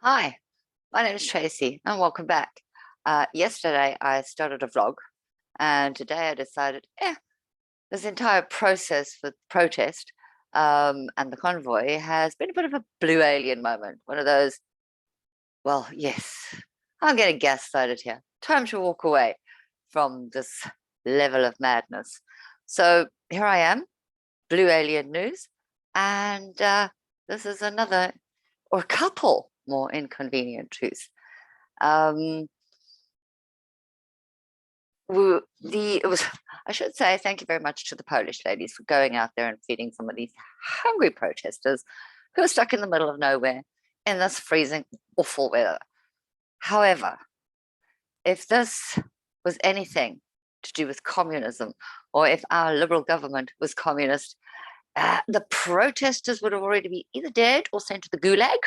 Hi, my name is Tracy and welcome back. Yesterday I started a vlog and today I decided, this entire process with protest and the convoy has been a bit of a blue alien moment. One of those, well, yes, I'm getting gaslighted here. Time to walk away from this level of madness. So here I am, blue alien news, and this is another or a couple more inconvenient truths. Um, it was, I should say, thank you very much to the Polish ladies for going out there and feeding some of these hungry protesters who are stuck in the middle of nowhere in this freezing, awful weather. However, if this was anything to do with communism, or if our liberal government was communist, the protesters would already be either dead or sent to the gulag.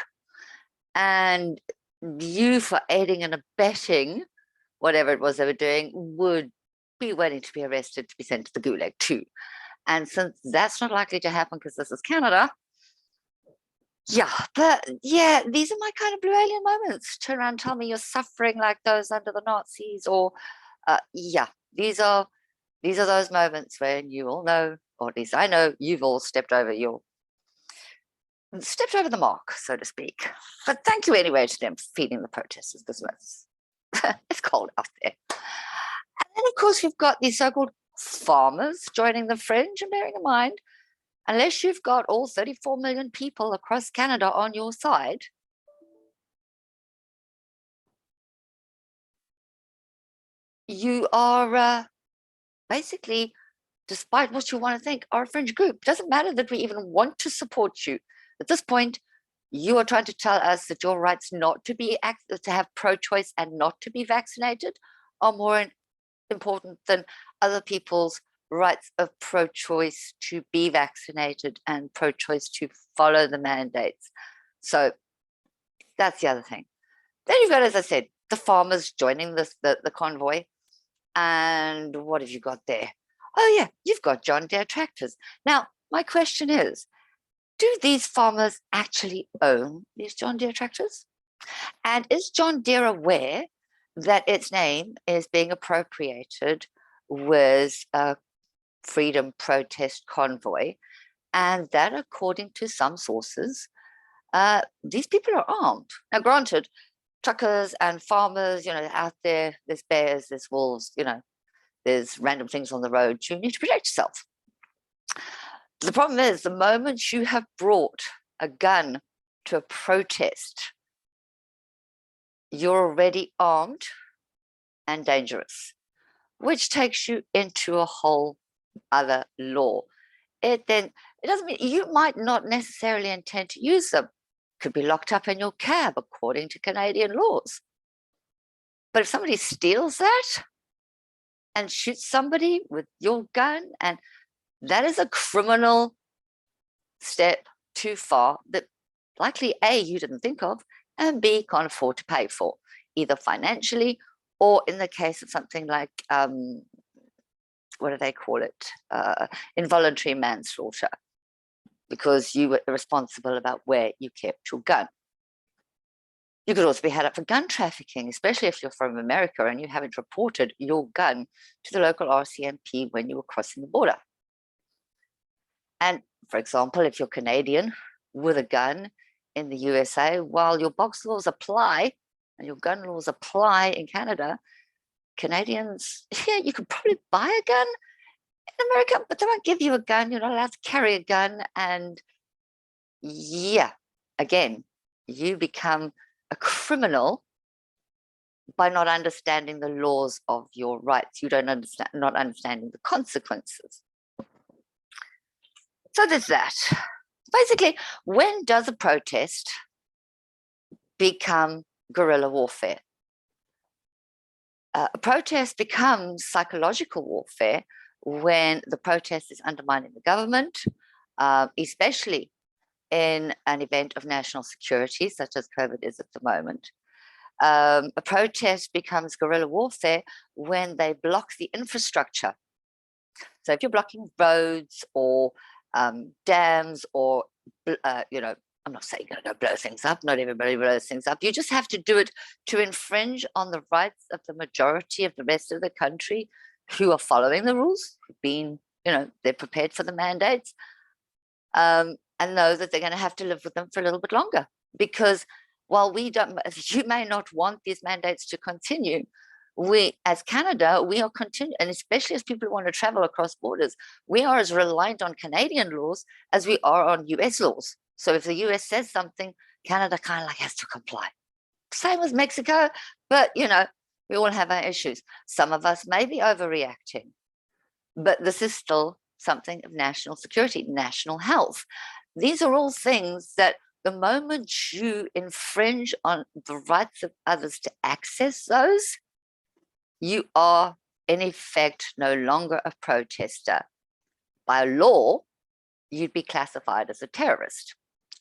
And you, for aiding and abetting whatever it was they were doing, would be waiting to be arrested to be sent to the gulag too. And since that's not likely to happen because this is Canada, these are my kind of blue alien moments. Turn around and tell me you're suffering like those under the Nazis, or these are those moments when you all know, or at least I know, you've all stepped over the mark, so to speak. But thank you anyway to them for feeding the protesters, because it's cold out there. And then, of course, we've got these so-called farmers joining the fringe, and bearing in mind, unless you've got all 34 million people across Canada on your side, you are basically, despite what you want to think, are a fringe group. It doesn't matter that we even want to support you. At this point, you are trying to tell us that your rights not to have pro-choice and not to be vaccinated are more important than other people's rights of pro-choice to be vaccinated and pro-choice to follow the mandates. So that's the other thing. Then you've got, as I said, the farmers joining the convoy. And what have you got there? Oh yeah, you've got John Deere tractors. Now, my question is, do these farmers actually own these John Deere tractors? And is John Deere aware that its name is being appropriated with a freedom protest convoy, and that, according to some sources, these people are armed? Now, granted, truckers and farmers, out there, there's bears, there's wolves, there's random things on the road. You need to protect yourself. The problem is, the moment you have brought a gun to a protest, you're already armed and dangerous, which takes you into a whole other law. It doesn't mean you might not necessarily intend to use them. Could be locked up in your cab according to Canadian laws. But if somebody steals that and shoots somebody with your gun, and that is a criminal step too far that likely A, you didn't think of, and B, can't afford to pay for, either financially or in the case of something like, what do they call it? Involuntary manslaughter, because you were irresponsible about where you kept your gun. You could also be had up for gun trafficking, especially if you're from America and you haven't reported your gun to the local RCMP when you were crossing the border. And for example, if you're Canadian with a gun in the USA, while your box laws apply and your gun laws apply in Canada, Canadians, you could probably buy a gun in America, but they won't give you a gun. You're not allowed to carry a gun. And again, you become a criminal by not understanding the laws of your rights. You don't understand, not understanding the consequences. So there's that. Basically, when does a protest become guerrilla warfare? A protest becomes psychological warfare when the protest is undermining the government, especially in an event of national security, such as COVID is at the moment. A protest becomes guerrilla warfare when they block the infrastructure. So if you're blocking roads or dams or I'm not saying you're going to go blow things up. Not everybody blows things up. You just have to do it to infringe on the rights of the majority of the rest of the country who are following the rules, who've been, they're prepared for the mandates, and know that they're going to have to live with them for a little bit longer. Because while you may not want these mandates to continue, we, as Canada, we are continuing, and especially as people who want to travel across borders, we are as reliant on Canadian laws as we are on US laws. So if the US says something, Canada kind of like has to comply. Same as Mexico, but we all have our issues. Some of us may be overreacting, but this is still something of national security, national health. These are all things that the moment you infringe on the rights of others to access those, you are in effect no longer a protester. By law, you'd be classified as a terrorist.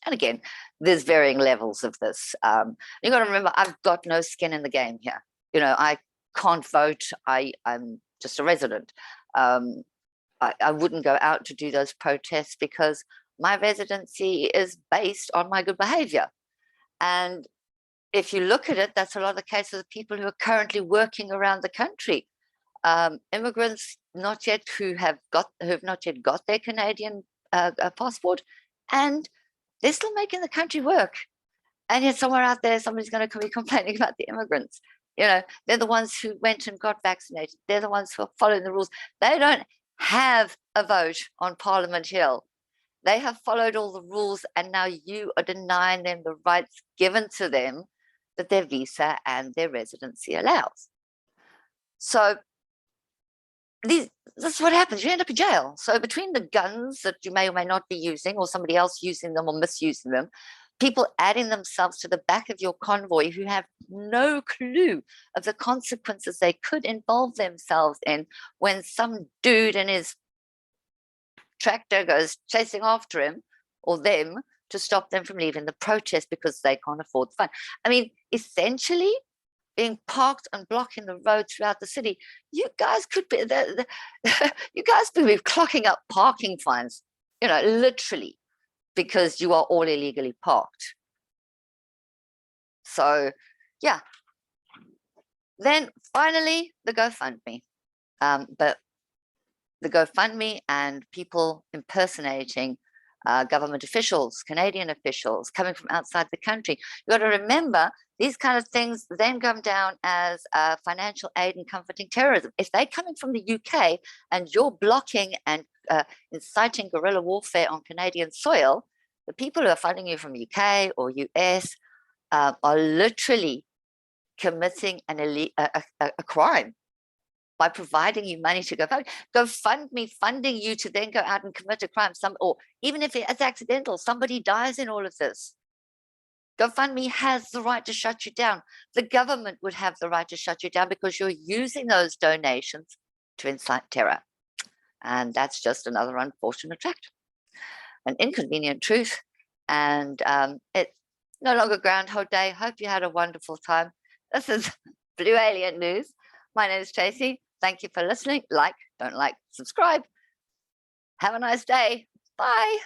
And again, there's varying levels of this. You've got to remember, I've got no skin in the game here. I can't vote. I'm just a resident. I wouldn't go out to do those protests because my residency is based on my good behavior. And if you look at it, that's a lot of the cases of people who are currently working around the country. Immigrants who have not yet got their Canadian passport, and they're still making the country work. And yet somewhere out there, somebody's going to be complaining about the immigrants. They're the ones who went and got vaccinated. They're the ones who are following the rules. They don't have a vote on Parliament Hill. They have followed all the rules, and now you are denying them the rights given to them that their visa and their residency allows. So this is what happens. You end up in jail. So between the guns that you may or may not be using, or somebody else using them or misusing them, people adding themselves to the back of your convoy who have no clue of the consequences they could involve themselves in when some dude in his tractor goes chasing after him or them to stop them from leaving the protest because they can't afford the fine. I mean, essentially, being parked and blocking the road throughout the city, you guys could be you guys could be clocking up parking fines, literally, because you are all illegally parked. So, yeah. Then finally, the GoFundMe. But the GoFundMe and people impersonating government officials, Canadian officials coming from outside the country. You've got to remember, these kind of things then come down as financial aid and comforting terrorism. If they're coming from the UK and you're blocking and inciting guerrilla warfare on Canadian soil, the people who are funding you from UK or US are literally committing a crime by providing you money to GoFundMe funding you to then go out and commit a crime. Or even if it's accidental, somebody dies in all of this. GoFundMe has the right to shut you down. The government would have the right to shut you down because you're using those donations to incite terror. And that's just another unfortunate fact. An inconvenient truth. And it's no longer Groundhog Day. Hope you had a wonderful time. This is Blue Alien News. My name is Tracy. Thank you for listening. Don't like, subscribe. Have a nice day. Bye.